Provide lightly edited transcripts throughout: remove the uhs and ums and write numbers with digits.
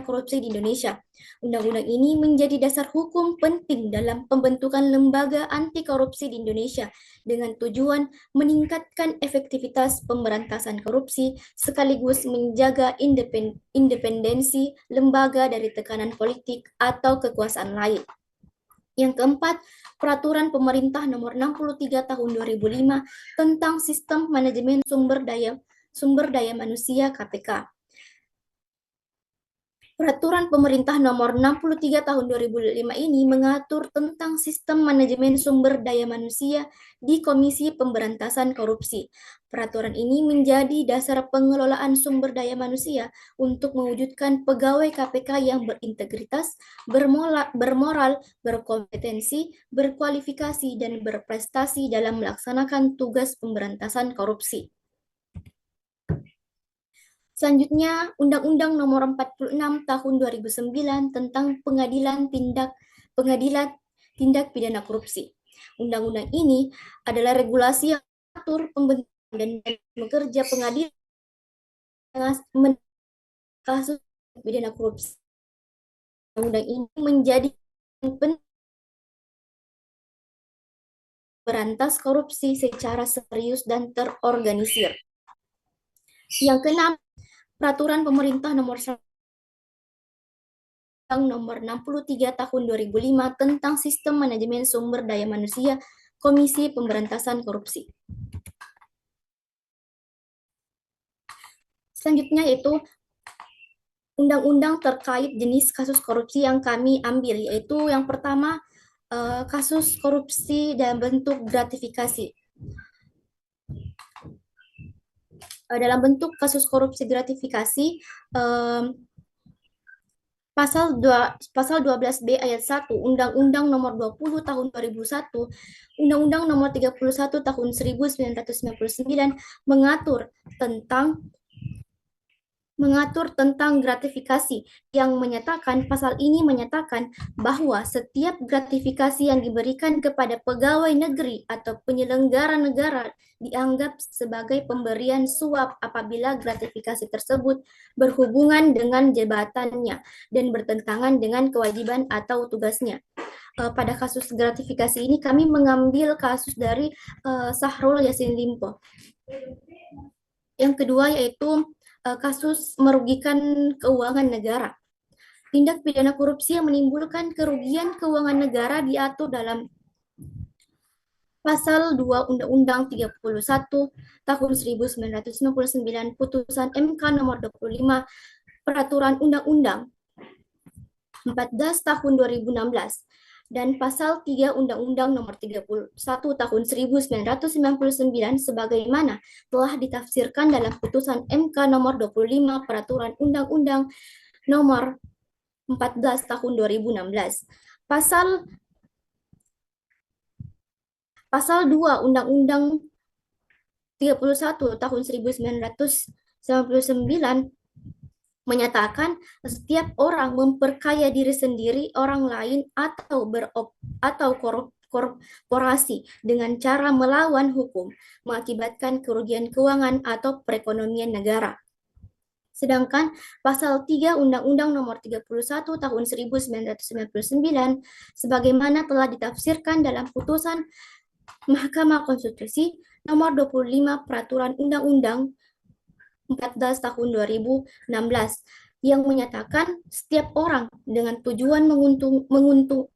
korupsi di Indonesia. Undang-undang ini menjadi dasar hukum penting dalam pembentukan lembaga anti korupsi di Indonesia dengan tujuan meningkatkan efektivitas pemberantasan korupsi sekaligus menjaga independensi lembaga dari tekanan politik atau kekuasaan lain. Yang keempat, Peraturan Pemerintah Nomor 63 Tahun 2005 tentang Sistem Manajemen Sumber Daya Manusia KPK. Peraturan Pemerintah Nomor 63 Tahun 2005 ini mengatur tentang sistem manajemen sumber daya manusia di Komisi Pemberantasan Korupsi. Peraturan ini menjadi dasar pengelolaan sumber daya manusia untuk mewujudkan pegawai KPK yang berintegritas, bermoral, berkompetensi, berkualifikasi, dan berprestasi dalam melaksanakan tugas pemberantasan korupsi. Selanjutnya, Undang-Undang Nomor 46 Tahun 2009 tentang Pengadilan Tindak Pidana Korupsi. Undang-undang ini adalah regulasi yang mengatur pembentukan dan bekerja pengadilan kasus pidana korupsi. Undang-undang ini menjadi berantas korupsi secara serius dan terorganisir. Yang keenam, Peraturan Pemerintah Nomor 63 Tahun 2005 tentang Sistem Manajemen Sumber Daya Manusia Komisi Pemberantasan Korupsi. Selanjutnya yaitu undang-undang terkait jenis kasus korupsi yang kami ambil, yaitu yang pertama kasus korupsi dalam bentuk gratifikasi. Dalam bentuk kasus korupsi gratifikasi, Pasal 12B ayat 1 Undang-Undang Nomor 20 Tahun 2001, Undang-Undang Nomor 31 Tahun 1999 mengatur tentang gratifikasi yang menyatakan pasal ini menyatakan bahwa setiap gratifikasi yang diberikan kepada pegawai negeri atau penyelenggara negara dianggap sebagai pemberian suap apabila gratifikasi tersebut berhubungan dengan jabatannya dan bertentangan dengan kewajiban atau tugasnya. Pada kasus gratifikasi ini kami mengambil kasus dari Syahrul Yassin Limpo. Yang kedua yaitu kasus merugikan keuangan negara. Tindak pidana korupsi yang menimbulkan kerugian keuangan negara diatur dalam Pasal 2 Undang-Undang 31 Tahun 1999, Putusan MK Nomor 25, Peraturan Undang-Undang 14 Tahun 2016, dan Pasal 3 Undang-Undang Nomor 31 Tahun 1999 sebagaimana telah ditafsirkan dalam Putusan MK Nomor 25 Peraturan Undang-Undang Nomor 14 Tahun 2016. Pasal 2 Undang-Undang 31 Tahun 1999 menyatakan setiap orang memperkaya diri sendiri, orang lain, atau korporasi dengan cara melawan hukum, mengakibatkan kerugian keuangan atau perekonomian negara. Sedangkan Pasal 3 Undang-Undang Nomor 31 Tahun 1999 sebagaimana telah ditafsirkan dalam putusan Mahkamah Konstitusi Nomor 25 Peraturan Undang-Undang 14 Tahun 2016 yang menyatakan setiap orang dengan tujuan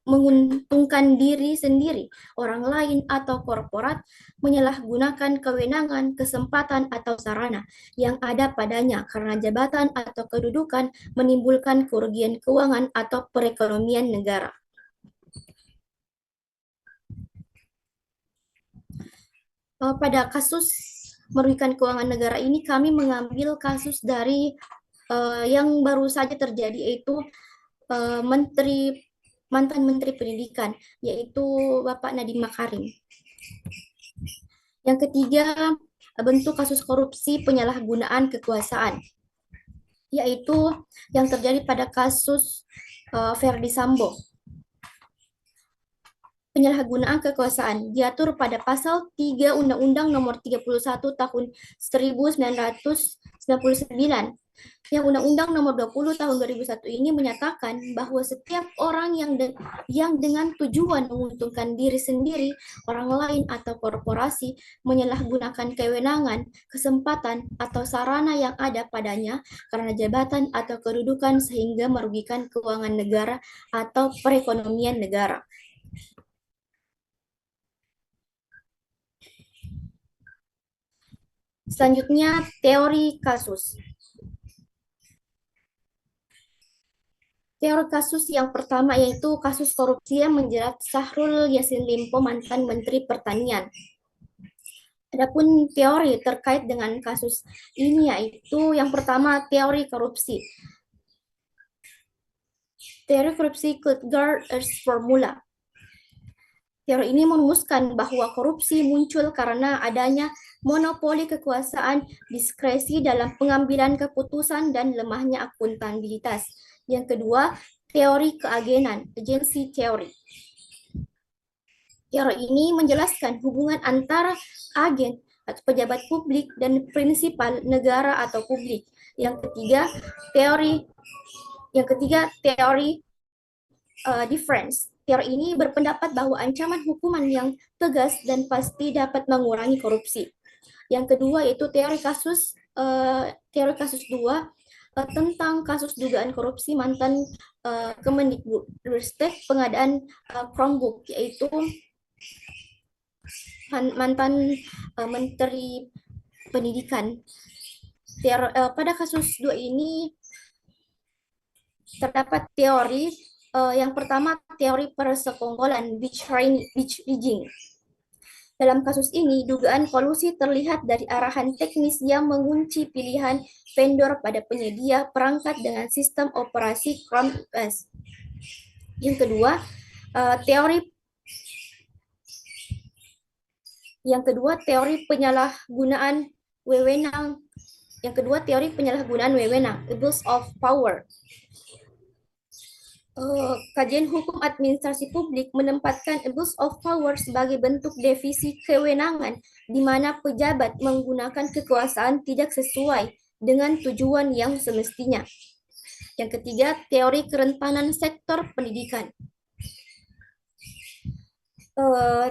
menguntungkan diri sendiri, orang lain, atau korporat menyalahgunakan kewenangan, kesempatan, atau sarana yang ada padanya karena jabatan atau kedudukan menimbulkan kerugian keuangan atau perekonomian negara. Pada kasus merugikan keuangan negara ini kami mengambil kasus dari yang baru saja terjadi, yaitu mantan Menteri Pendidikan, yaitu Bapak Nadiem Makarim. Yang ketiga, bentuk kasus korupsi penyalahgunaan kekuasaan, yaitu yang terjadi pada kasus Verdi Sambo. Penyalahgunaan kekuasaan diatur pada Pasal 3 Undang-Undang Nomor 31 Tahun 1999 Yang Undang-Undang Nomor 20 Tahun 2001 ini menyatakan bahwa setiap orang yang dengan tujuan menguntungkan diri sendiri, orang lain, atau korporasi menyalahgunakan kewenangan, kesempatan, atau sarana yang ada padanya karena jabatan atau kedudukan sehingga merugikan keuangan negara atau perekonomian negara. Selanjutnya, teori kasus. Teori kasus yang pertama yaitu kasus korupsi yang menjerat Syahrul Yassin Limpo, mantan Menteri Pertanian. Adapun teori terkait dengan kasus ini yaitu yang pertama teori korupsi. Teori korupsi Kutgar-Ers formula. Teori ini merumuskan bahwa korupsi muncul karena adanya monopoli kekuasaan, diskresi dalam pengambilan keputusan, dan lemahnya akuntabilitas. Yang kedua, teori keagenan, agency theory. Teori ini menjelaskan hubungan antara agen atau pejabat publik dan prinsipal negara atau publik. Yang ketiga, teori difference. Teori ini berpendapat bahwa ancaman hukuman yang tegas dan pasti dapat mengurangi korupsi. Yang kedua yaitu teori kasus 2 tentang kasus dugaan korupsi mantan Kemendikbudristek pengadaan Chromebook, yaitu mantan Menteri Pendidikan. Pada kasus 2 ini terdapat teori yang pertama, teori persekongkolan beach rigging. Dalam kasus ini, dugaan kolusi terlihat dari arahan teknis yang mengunci pilihan vendor pada penyedia perangkat dengan sistem operasi Chrome OS. Yang kedua, teori penyalahgunaan wewenang. Abuse of power. Kajian hukum administrasi publik menempatkan abuse of power sebagai bentuk defisi kewenangan di mana pejabat menggunakan kekuasaan tidak sesuai dengan tujuan yang semestinya. Yang ketiga, teori kerentanan sektor pendidikan.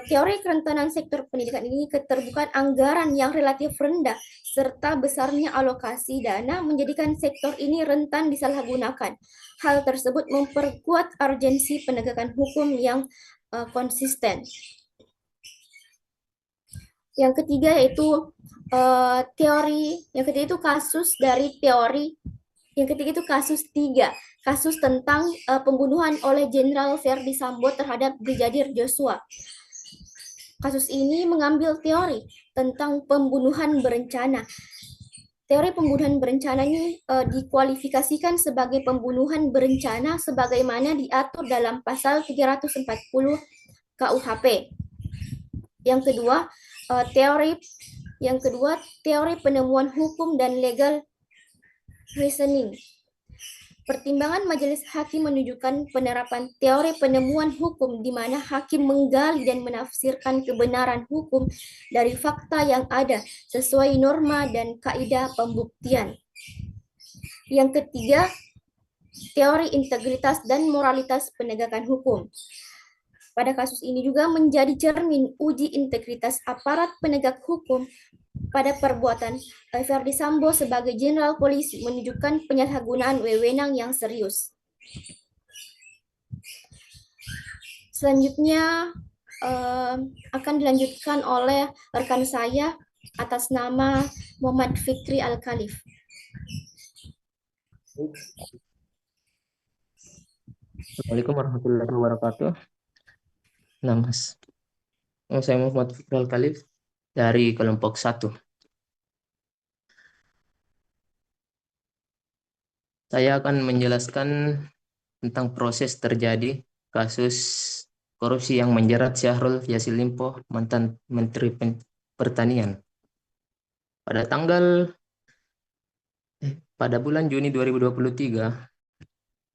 Teori kerentanan sektor pendidikan ini keterbukaan anggaran yang relatif rendah serta besarnya alokasi dana menjadikan sektor ini rentan disalahgunakan. Hal tersebut memperkuat urgensi penegakan hukum yang konsisten. Yang ketiga yaitu kasus 3, kasus tentang pembunuhan oleh Jenderal Verdi Sambo terhadap Brigadir Joshua. Kasus ini mengambil teori tentang pembunuhan berencana. Teori pembunuhan berencana ini dikualifikasikan sebagai pembunuhan berencana sebagaimana diatur dalam pasal 340 KUHP. Yang kedua, teori penemuan hukum dan legal reasoning. Pertimbangan majelis hakim menunjukkan penerapan teori penemuan hukum di mana hakim menggali dan menafsirkan kebenaran hukum dari fakta yang ada sesuai norma dan kaidah pembuktian. Yang ketiga, teori integritas dan moralitas penegakan hukum. Pada kasus ini juga menjadi cermin uji integritas aparat penegak hukum pada perbuatan Verdi Sambo sebagai jenderal polisi menunjukkan penyalahgunaan wewenang yang serius. Selanjutnya akan dilanjutkan oleh rekan saya atas nama Muhammad Fikri Al-Khalif. Assalamualaikum warahmatullahi wabarakatuh. Nama saya Muhammad Fikri Al-Khalif dari kelompok 1. Saya akan menjelaskan tentang proses terjadi kasus korupsi yang menjerat Syahrul Yassin Limpo, mantan Menteri Pertanian. Pada bulan Juni 2023,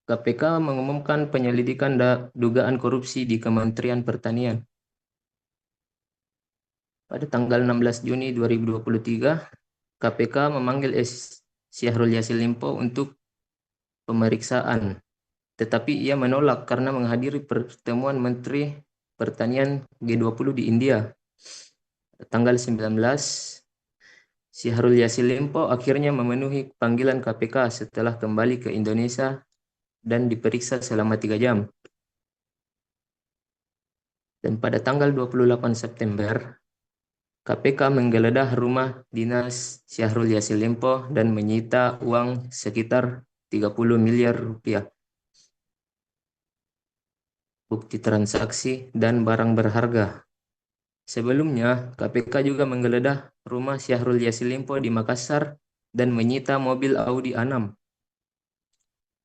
KPK mengumumkan penyelidikan dugaan korupsi di Kementerian Pertanian. Pada tanggal 16 Juni 2023, KPK memanggil Syahrul Yassin Limpo untuk pemeriksaan, tetapi ia menolak karena menghadiri pertemuan Menteri Pertanian G20 di India. Tanggal 19, Syahrul Yassin Limpo akhirnya memenuhi panggilan KPK setelah kembali ke Indonesia dan diperiksa selama 3 jam. Dan pada tanggal 28 September, KPK menggeledah rumah dinas Syahrul Yassin Limpo dan menyita uang sekitar 30 miliar rupiah, bukti transaksi, dan barang berharga. Sebelumnya, KPK juga menggeledah rumah Syahrul Yassin Limpo di Makassar dan menyita mobil Audi A6.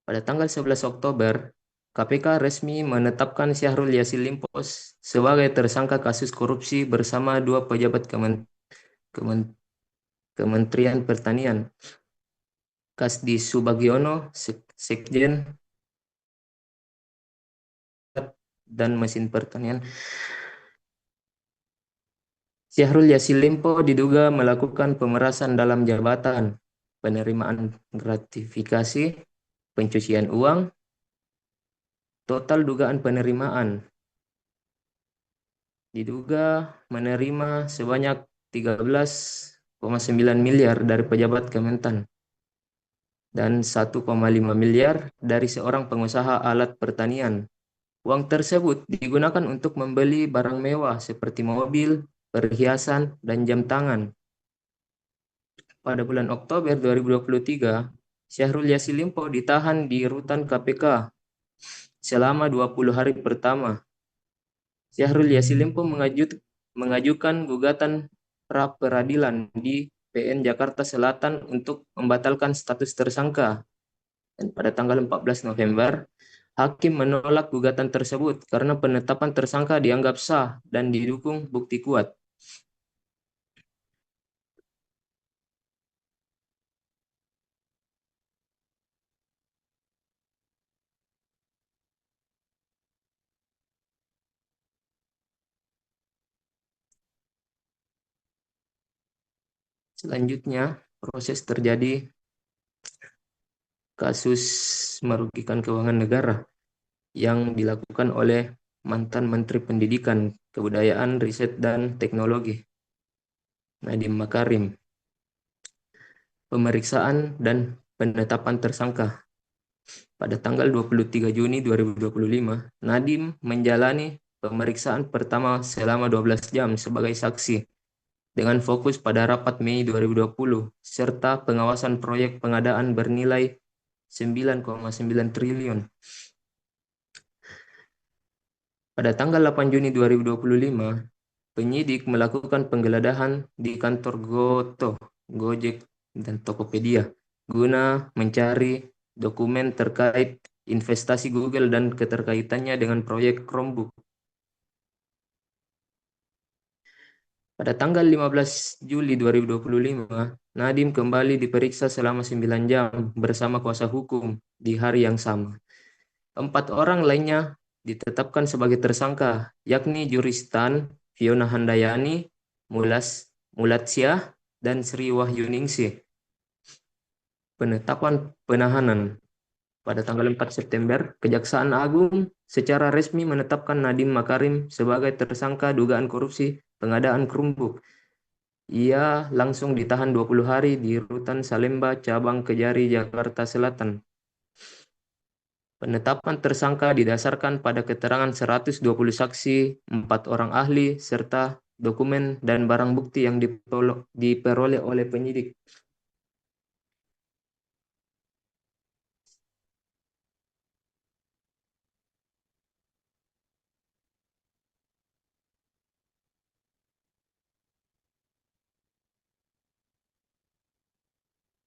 Pada tanggal 11 Oktober, KPK resmi menetapkan Syahrul Yassin Limpo sebagai tersangka kasus korupsi bersama dua pejabat Kemen- Kementerian Pertanian, Kasdi Subagiono, Sekjen dan Mesin Pertanian. Syahrul Yassin Limpo diduga melakukan pemerasan dalam jabatan, penerimaan gratifikasi, pencucian uang. Total dugaan penerimaan diduga menerima sebanyak 13,9 miliar dari pejabat Kementan dan 1,5 miliar dari seorang pengusaha alat pertanian. Uang tersebut digunakan untuk membeli barang mewah seperti mobil, perhiasan, dan jam tangan. Pada bulan Oktober 2023, Syahrul Yassin Limpo ditahan di rutan KPK selama 20 hari pertama. Syahrul Yassin Limpo mengajukan gugatan pra peradilan di PN Jakarta Selatan untuk membatalkan status tersangka. Dan pada tanggal 14 November, hakim menolak gugatan tersebut karena penetapan tersangka dianggap sah dan didukung bukti kuat. Selanjutnya, proses terjadi kasus merugikan keuangan negara yang dilakukan oleh mantan Menteri Pendidikan, Kebudayaan, Riset, dan Teknologi, Nadiem Makarim. Pemeriksaan dan penetapan tersangka. Pada tanggal 23 Juni 2025, Nadiem menjalani pemeriksaan pertama selama 12 jam sebagai saksi dengan fokus pada rapat Mei 2020 serta pengawasan proyek pengadaan bernilai 9,9 triliun. Pada tanggal 8 Juni 2025, penyidik melakukan penggeledahan di kantor Goto, Gojek, dan Tokopedia guna mencari dokumen terkait investasi Google dan keterkaitannya dengan proyek Chromebook. Pada tanggal 15 Juli 2025, Nadiem kembali diperiksa selama 9 jam bersama kuasa hukum di hari yang sama. 4 orang lainnya ditetapkan sebagai tersangka, yakni Juristan, Fiona Handayani, Mulatsyah, dan Sri Wahyuningsih. Penetapan penahanan. Pada tanggal 4 September, Kejaksaan Agung secara resmi menetapkan Nadiem Makarim sebagai tersangka dugaan korupsi pengadaan Chromebook. Ia langsung ditahan 20 hari di Rutan Salemba, Cabang Kejari, Jakarta Selatan. Penetapan tersangka didasarkan pada keterangan 120 saksi, 4 orang ahli, serta dokumen dan barang bukti yang diperoleh oleh penyidik.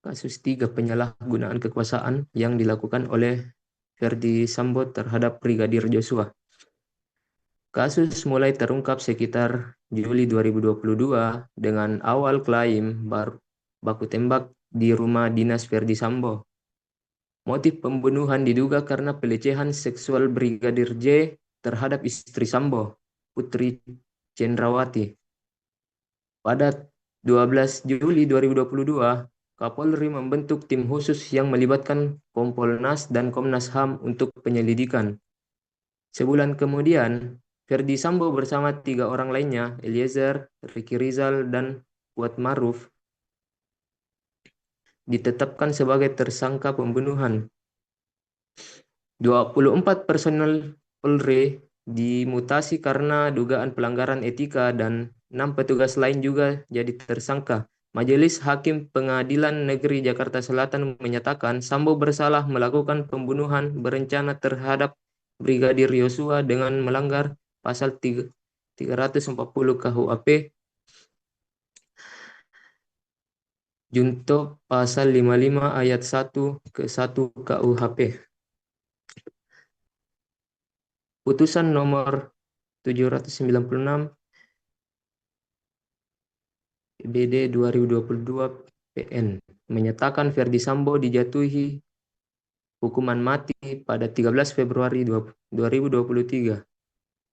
Kasus 3 penyalahgunaan kekuasaan yang dilakukan oleh Verdi Sambo terhadap Brigadir Joshua. Kasus mulai terungkap sekitar Juli 2022 dengan awal klaim baku tembak di rumah dinas Verdi Sambo. Motif pembunuhan diduga karena pelecehan seksual Brigadir J terhadap istri Sambo, Putri Cendrawati. Pada 12 Juli 2022, Kapolri membentuk tim khusus yang melibatkan Kompolnas dan Komnas HAM untuk penyelidikan. Sebulan kemudian, Ferdi Sambo bersama 3 orang lainnya, Eliezer, Ricky Rizal, dan Kuat Maruf, ditetapkan sebagai tersangka pembunuhan. 24 personel Polri dimutasi karena dugaan pelanggaran etika dan 6 petugas lain juga jadi tersangka. Majelis Hakim Pengadilan Negeri Jakarta Selatan menyatakan Sambo bersalah melakukan pembunuhan berencana terhadap Brigadir Yosua dengan melanggar pasal 340 KUHP, junto pasal 55 ayat 1 ke 1 KUHP. Putusan nomor 796 BD 2022 PN menyatakan Ferdi Sambo dijatuhi hukuman mati pada 13 Februari 2023.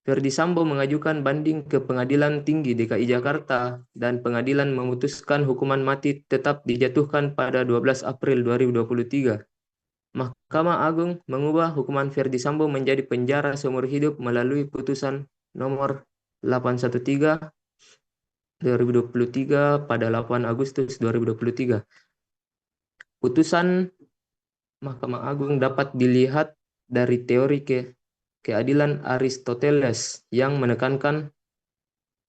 Ferdi Sambo mengajukan banding ke Pengadilan Tinggi DKI Jakarta dan pengadilan memutuskan hukuman mati tetap dijatuhkan pada 12 April 2023. Mahkamah Agung mengubah hukuman Ferdi Sambo menjadi penjara seumur hidup melalui putusan nomor 813 2023 pada 8 Agustus 2023. Putusan Mahkamah Agung dapat dilihat dari teori keadilan Aristoteles yang menekankan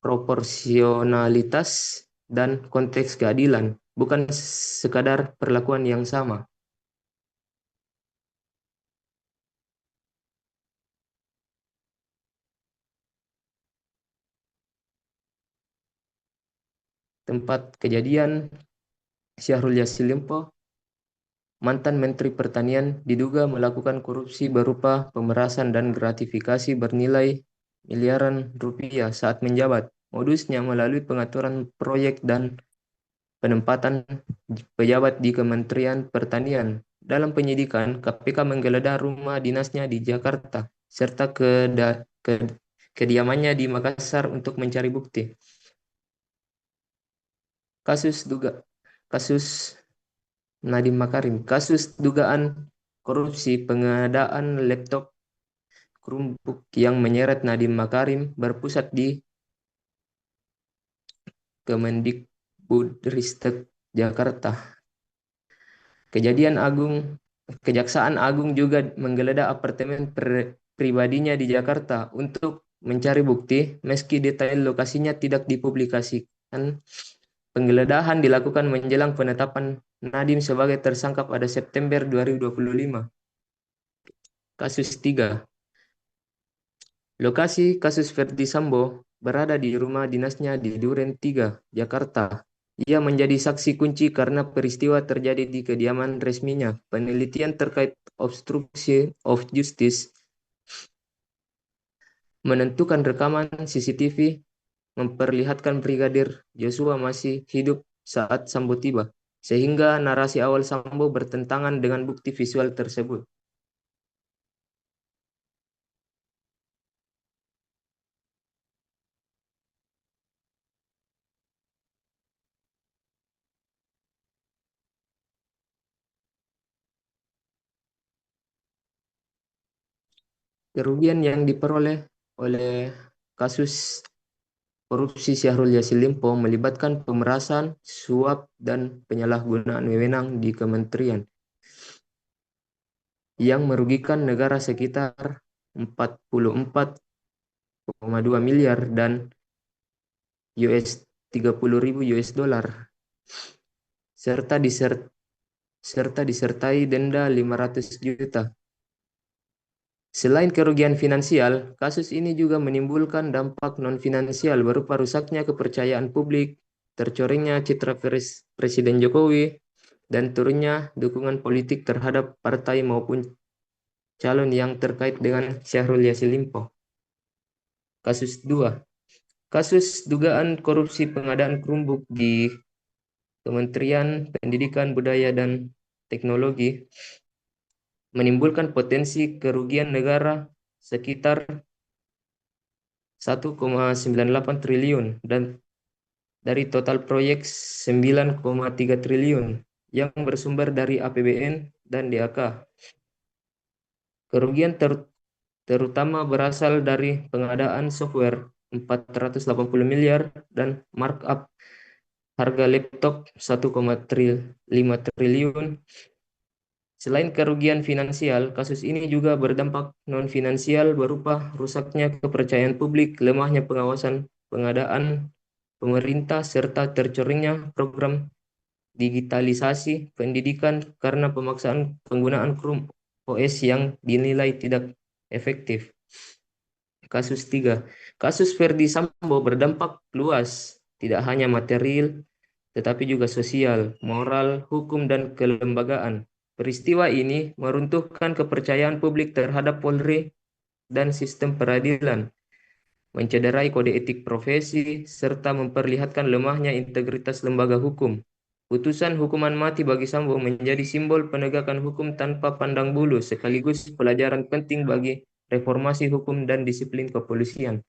proporsionalitas dan konteks keadilan, bukan sekadar perlakuan yang sama. Tempat kejadian Syahrul Yassin Limpo, mantan Menteri Pertanian, diduga melakukan korupsi berupa pemerasan dan gratifikasi bernilai miliaran rupiah saat menjabat. Modusnya melalui pengaturan proyek dan penempatan pejabat di Kementerian Pertanian. Dalam penyidikan, KPK menggeledah rumah dinasnya di Jakarta serta kediamannya di Makassar untuk mencari bukti. Kasus Nadiem Makarim, kasus dugaan korupsi pengadaan laptop Chromebook yang menyeret Nadiem Makarim berpusat di Kemendikbudristek Jakarta. Kejaksaan Agung juga menggeledah apartemen pribadinya di Jakarta untuk mencari bukti, meski detail lokasinya tidak dipublikasikan. Penggeledahan dilakukan menjelang penetapan Nadiem sebagai tersangka pada September 2025. Kasus 3. Lokasi kasus Ferdi Sambo berada di rumah dinasnya di Duren 3, Jakarta. Ia menjadi saksi kunci karena peristiwa terjadi di kediaman resminya. Penelitian terkait obstruksi of justice menentukan rekaman CCTV memperlihatkan Brigadir Yosua masih hidup saat Sambo tiba, sehingga narasi awal Sambo bertentangan dengan bukti visual tersebut. Kerugian yang diperoleh oleh kasus korupsi Syahrul Yassin Limpo melibatkan pemerasan, suap, dan penyalahgunaan wewenang di kementerian yang merugikan negara sekitar 44,2 miliar dan US 30.000 US dollar serta disertai denda 500 juta. Selain kerugian finansial, kasus ini juga menimbulkan dampak non-finansial berupa rusaknya kepercayaan publik, tercorengnya citra Presiden Jokowi, dan turunnya dukungan politik terhadap partai maupun calon yang terkait dengan Syahrul Yassin Limpo. Kasus 2. Kasus dugaan korupsi pengadaan Chromebook di Kementerian Pendidikan, Budaya, dan Teknologi menimbulkan potensi kerugian negara sekitar 1,98 triliun dan dari total proyek 9,3 triliun. yang bersumber dari APBN dan DAK. Kerugian terutama berasal dari pengadaan software 480 miliar dan markup harga laptop 1,5 triliun. Selain kerugian finansial, kasus ini juga berdampak non-finansial berupa rusaknya kepercayaan publik, lemahnya pengawasan pengadaan pemerintah, serta tercorengnya program digitalisasi pendidikan karena pemaksaan penggunaan Chrome OS yang dinilai tidak efektif. Kasus 3. Kasus Verdi Sambo berdampak luas, tidak hanya material, tetapi juga sosial, moral, hukum, dan kelembagaan. Peristiwa ini meruntuhkan kepercayaan publik terhadap Polri dan sistem peradilan, mencederai kode etik profesi, serta memperlihatkan lemahnya integritas lembaga hukum. Putusan hukuman mati bagi Sambo menjadi simbol penegakan hukum tanpa pandang bulu, sekaligus pelajaran penting bagi reformasi hukum dan disiplin kepolisian.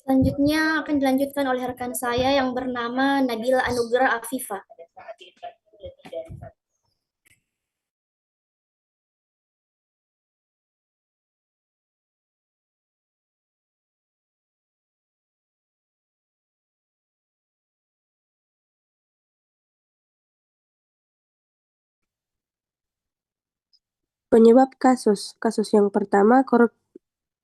Selanjutnya akan dilanjutkan oleh rekan saya yang bernama Nabila Anugrah Afifa. Penyebab kasus yang pertama,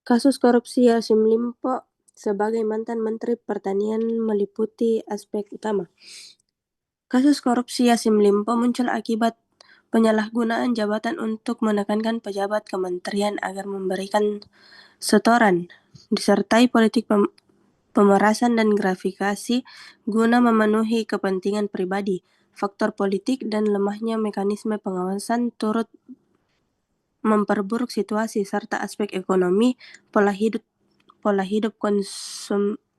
kasus korupsi Yassin Limpo sebagai mantan Menteri Pertanian meliputi aspek utama. Kasus korupsi Yassin Limpo muncul akibat penyalahgunaan jabatan untuk menekankan pejabat kementerian agar memberikan setoran, disertai politik pemerasan dan gratifikasi guna memenuhi kepentingan pribadi. Faktor politik dan lemahnya mekanisme pengawasan turut memperburuk situasi, serta aspek ekonomi, pola hidup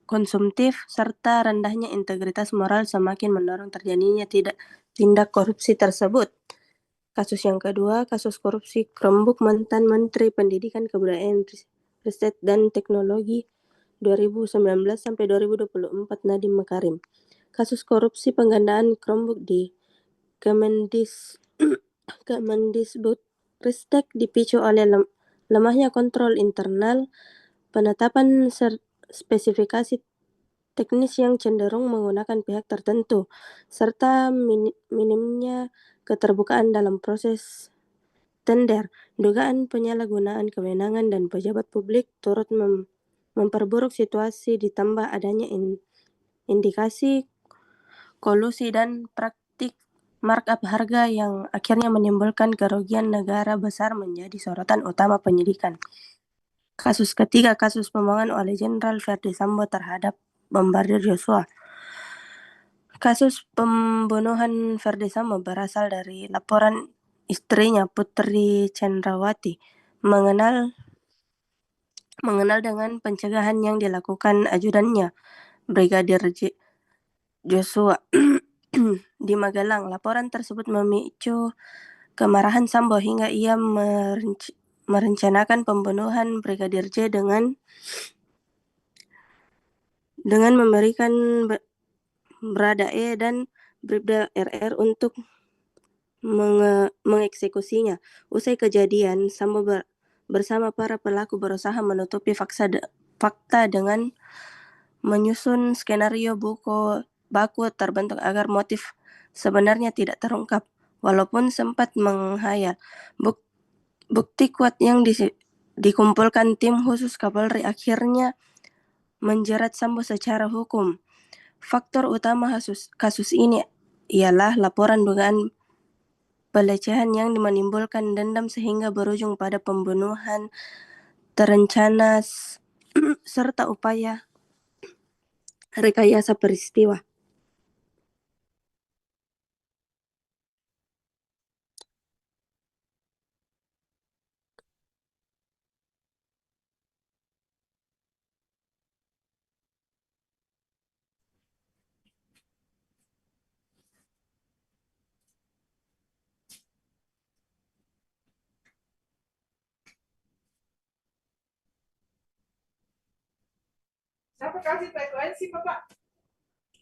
konsumtif, serta rendahnya integritas moral semakin mendorong terjadinya tindak korupsi tersebut. Kasus yang kedua, kasus korupsi Chromebook mantan Menteri Pendidikan Kebudayaan Riset dan Teknologi 2019 sampai 2024 Nadiem Makarim. Kasus korupsi penggandaan Chromebook di Kemendisbudristek dipicu oleh lemahnya kontrol internal, penetapan spesifikasi teknis yang cenderung menggunakan pihak tertentu, serta minimnya keterbukaan dalam proses tender. Dugaan penyalahgunaan kewenangan dan pejabat publik turut memperburuk situasi, ditambah adanya indikasi kolusi dan praktik markup harga yang akhirnya menimbulkan kerugian negara besar menjadi sorotan utama penyidikan. Kasus ketiga, kasus pembunuhan oleh Jenderal Verdi Sambo terhadap Brigadir Joshua. Kasus pembunuhan Verdi Sambo berasal dari laporan istrinya Putri Chandrawati mengenal dengan pencegahan yang dilakukan ajudannya Brigadir Joshua di Magelang. Laporan tersebut memicu kemarahan Sambo hingga ia merencanakan pembunuhan Brigadir J dengan memberikan Brada E dan Bribda RR untuk mengeksekusinya. Usai kejadian, Sambo bersama para pelaku berusaha menutupi fakta dengan menyusun skenario baku terbentuk agar motif sebenarnya tidak terungkap. Walaupun sempat menghayal, bukti kuat yang dikumpulkan tim khusus Kapolri akhirnya menjerat Sambo secara hukum. Faktor utama kasus ini ialah laporan dugaan pelecehan yang menimbulkan dendam sehingga berujung pada pembunuhan terencana serta upaya rekayasa peristiwa. Siapa kasih frekuensi, Bapak?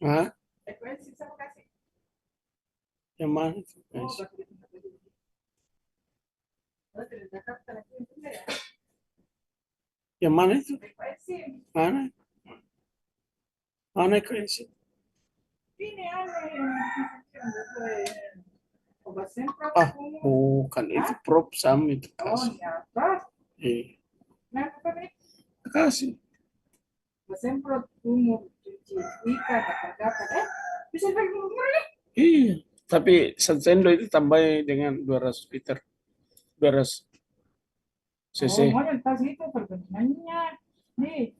Hah? Frekuensi siapa kasih? Yang mana? Oh, berarti di tempat itu. Oh, dari Jakarta lagi itu ya? Yang mana itu? Frekuensi. Mana? Mana frekuensi? Ini ada yang obat semprot. Ah, bukan itu prop sam itu Oh, kasih. siapa? Nah, apa nih? Kasih. Obat semprot umur cuci ikan gatal-gatal. Bisa pakai umur nih? Iya, tapi sensendo itu tambah dengan 200 liter. 200 cc. Oh, mau yang tas itu perbandingannya. Nih.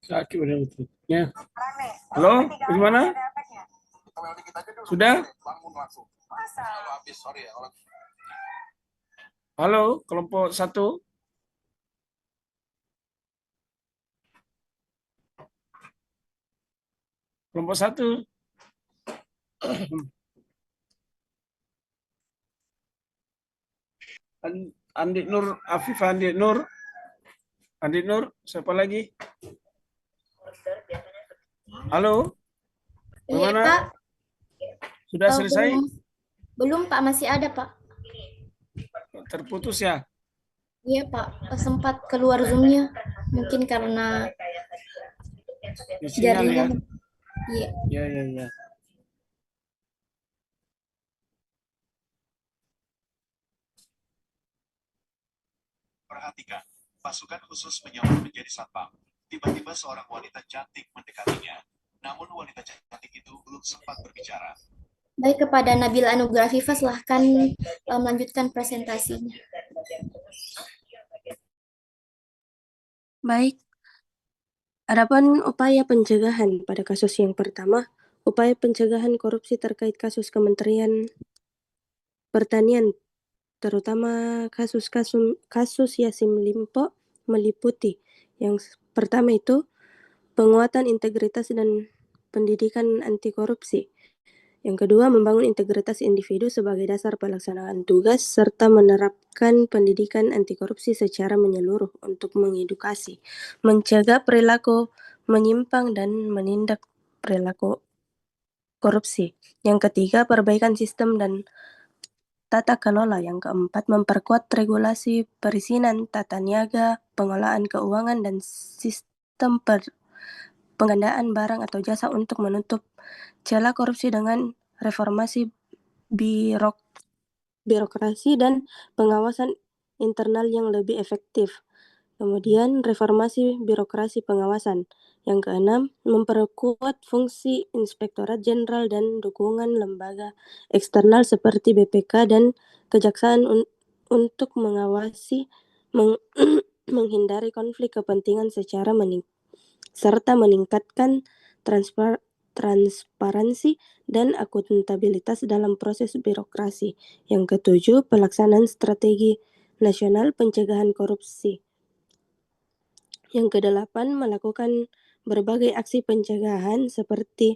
Sakit udah betul. Ya. Halo, bagaimana? Sudah? Halo, kelompok 1. Kelompok 1. Andi Nur, Afifah Andi Nur. Andi Nur, siapa lagi? Halo? Iya, Bagaimana? Pak. Sudah Oh, selesai? belum, Pak. Masih ada, Pak. Terputus ya? Iya, Pak. Sempat keluar Zoom-nya. Mungkin karena Ya, sinyal ya? jaringan. Iya. Ya. Perhatikan, pasukan khusus menyamar menjadi satpam. Tiba-tiba seorang wanita cantik mendekatinya. Namun wanita cantik itu belum sempat berbicara. Baik, kepada Nabil Anugrah Viva, silahkan melanjutkan presentasinya. Baik, adapun upaya pencegahan pada kasus yang pertama, upaya pencegahan korupsi terkait kasus Kementerian Pertanian, terutama kasus Yassin Limpo, meliputi yang pertama itu penguatan integritas dan pendidikan anti korupsi. Yang kedua, membangun integritas individu sebagai dasar pelaksanaan tugas serta menerapkan pendidikan anti korupsi secara menyeluruh untuk mengedukasi, mencegah perilaku menyimpang dan menindak perilaku korupsi. Yang ketiga, perbaikan sistem dan tata kelola. Yang keempat, memperkuat regulasi perizinan, tata niaga, pengelolaan keuangan, dan sistem penggandaan barang atau jasa untuk menutup celah korupsi dengan reformasi birokrasi dan pengawasan internal yang lebih efektif. Kemudian reformasi birokrasi pengawasan. Yang keenam, memperkuat fungsi Inspektorat Jenderal dan dukungan lembaga eksternal seperti BPK dan Kejaksaan untuk mengawasi menghindari konflik kepentingan serta meningkatkan transparansi dan akuntabilitas dalam proses birokrasi. Yang ketujuh, pelaksanaan strategi nasional pencegahan korupsi. Yang kedelapan, melakukan berbagai aksi pencegahan seperti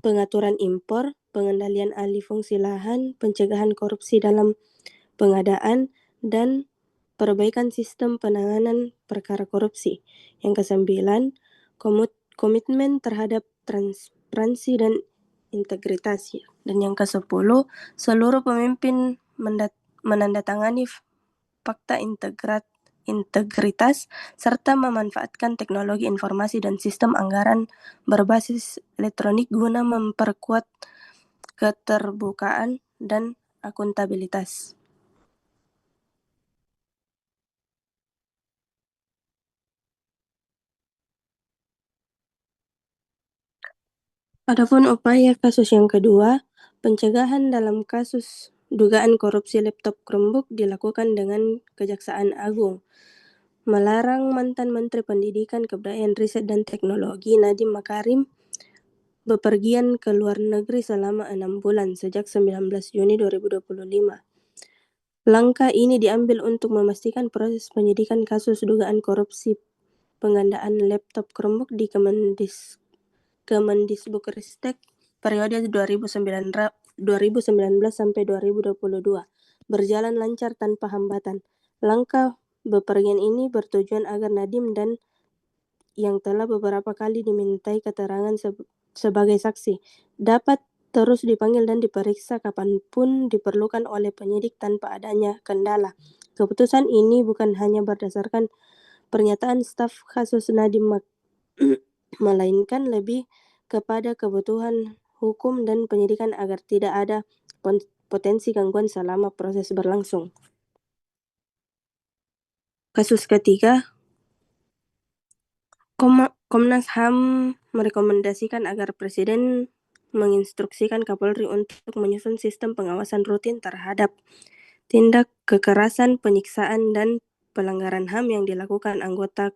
pengaturan impor, pengendalian alih fungsi lahan, pencegahan korupsi dalam pengadaan, dan perbaikan sistem penanganan perkara korupsi. Yang kesembilan, komitmen terhadap transparansi dan integritas. Dan yang kesepuluh, seluruh pemimpin menandatangani fakta integritas serta memanfaatkan teknologi informasi dan sistem anggaran berbasis elektronik guna memperkuat keterbukaan dan akuntabilitas. Adapun upaya kasus yang kedua, pencegahan dalam kasus dugaan korupsi laptop Chromebook dilakukan dengan Kejaksaan Agung, melarang mantan Menteri Pendidikan, Kebudayaan, Riset, dan Teknologi Nadiem Makarim bepergian ke luar negeri selama 6 bulan sejak 19 Juni 2025. Langkah ini diambil untuk memastikan proses penyidikan kasus dugaan korupsi penggandaan laptop Chromebook di Kemendikbudristek periode 2019 sampai 2022 berjalan lancar tanpa hambatan. Langkah bepergian ini bertujuan agar Nadiem dan yang telah beberapa kali dimintai keterangan sebagai saksi dapat terus dipanggil dan diperiksa kapanpun diperlukan oleh penyidik tanpa adanya kendala. Keputusan ini bukan hanya berdasarkan pernyataan staf kasus Nadiem melainkan lebih kepada kebutuhan hukum dan penyidikan agar tidak ada potensi gangguan selama proses berlangsung. Kasus ketiga, Komnas HAM merekomendasikan agar Presiden menginstruksikan Kapolri untuk menyusun sistem pengawasan rutin terhadap tindak kekerasan, penyiksaan, dan pelanggaran HAM yang dilakukan anggota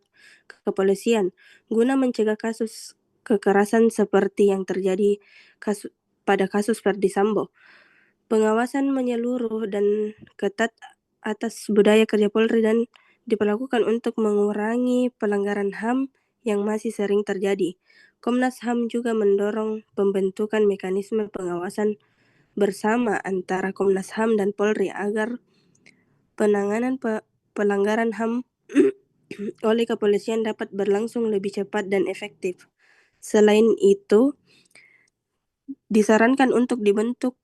kepolisian guna mencegah kasus kekerasan seperti yang terjadi pada kasus Verdi Sambo. Pengawasan menyeluruh dan ketat atas budaya kerja Polri dan diperlakukan untuk mengurangi pelanggaran HAM yang masih sering terjadi. Komnas HAM juga mendorong pembentukan mekanisme pengawasan bersama antara Komnas HAM dan Polri agar penanganan pelanggaran HAM oleh kepolisian dapat berlangsung lebih cepat dan efektif. Selain itu, disarankan untuk dibentuk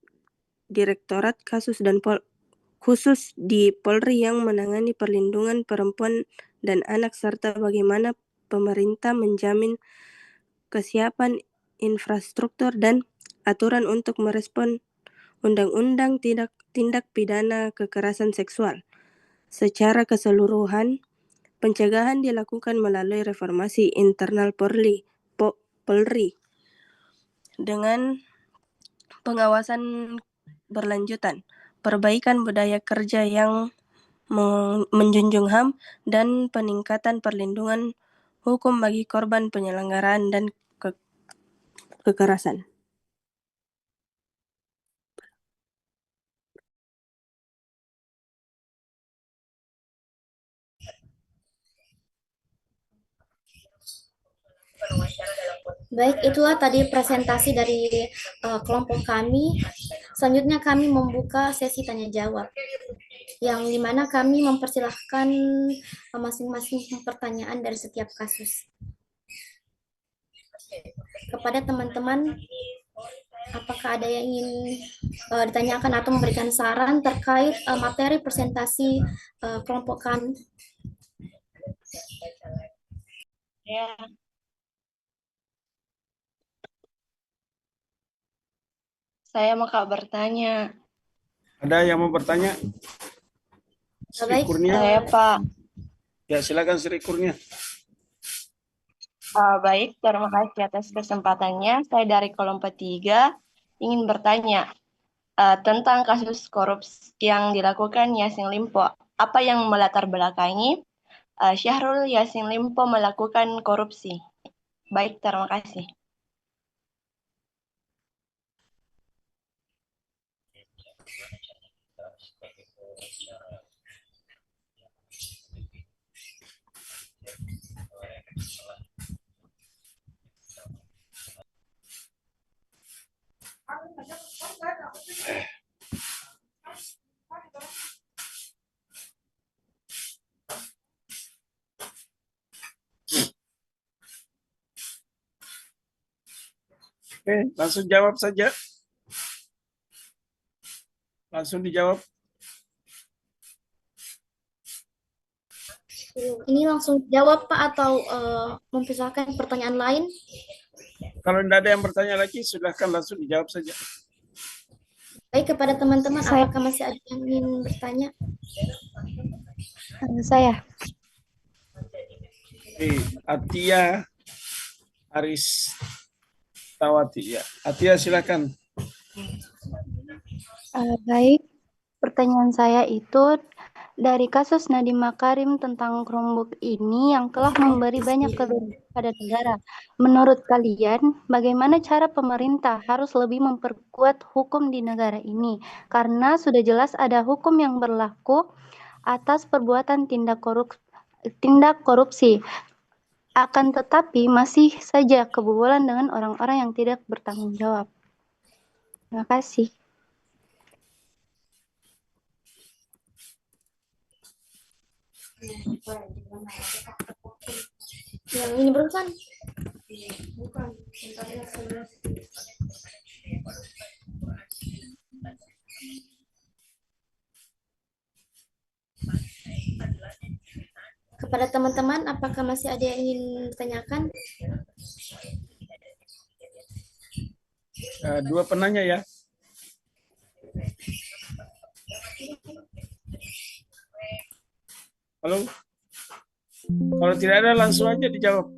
Direktorat Kasus dan khusus di Polri yang menangani perlindungan perempuan dan anak serta bagaimana pemerintah menjamin kesiapan infrastruktur dan aturan untuk merespon undang-undang tindak pidana kekerasan seksual. Secara keseluruhan, pencegahan dilakukan melalui reformasi internal Polri dengan pengawasan berlanjutan, perbaikan budaya kerja yang menjunjung HAM, dan peningkatan perlindungan hukum bagi korban penyelenggaraan dan kekerasan. Baik, itulah tadi presentasi dari kelompok kami. Selanjutnya kami membuka sesi tanya jawab, yang dimana kami mempersilahkan masing-masing pertanyaan dari setiap kasus. Kepada teman-teman, apakah ada yang ingin ditanyakan atau memberikan saran terkait materi presentasi kelompok kami? Ya. Saya mau bertanya. Ada yang mau bertanya? Sri Baik, Kurnia? Saya Pak. Ya, silakan Sri Kurnia. Baik, terima kasih atas kesempatannya. Saya dari kelompok 3 ingin bertanya tentang kasus korupsi yang dilakukan Yassin Limpo. Apa yang melatar belakangi Syahrul Yassin Limpo melakukan korupsi? Baik, terima kasih. Oke, langsung jawab saja. Langsung dijawab. Ini langsung jawab Pak atau mempersilahkan pertanyaan lain? Kalau tidak ada yang bertanya lagi, silahkan langsung dijawab saja. Baik, kepada teman-teman, apakah masih ada yang ingin bertanya? Saya. Atia Aristawati, ya. Atia, silakan. Baik, pertanyaan saya itu dari kasus Nadiem Makarim tentang Chromebook ini yang telah memberi banyak kerugian pada negara. Menurut kalian, bagaimana cara pemerintah harus lebih memperkuat hukum di negara ini? Karena sudah jelas ada hukum yang berlaku atas perbuatan tindak korupsi. Akan tetapi masih saja kebobolan dengan orang-orang yang tidak bertanggung jawab. Terima kasih. Yang ini barusan. Bukan. Bentarnya 11. Kepada teman-teman, apakah masih ada yang ingin ditanyakan? Dua penanya ya. Halo? Kalau tidak ada langsung aja dijawab.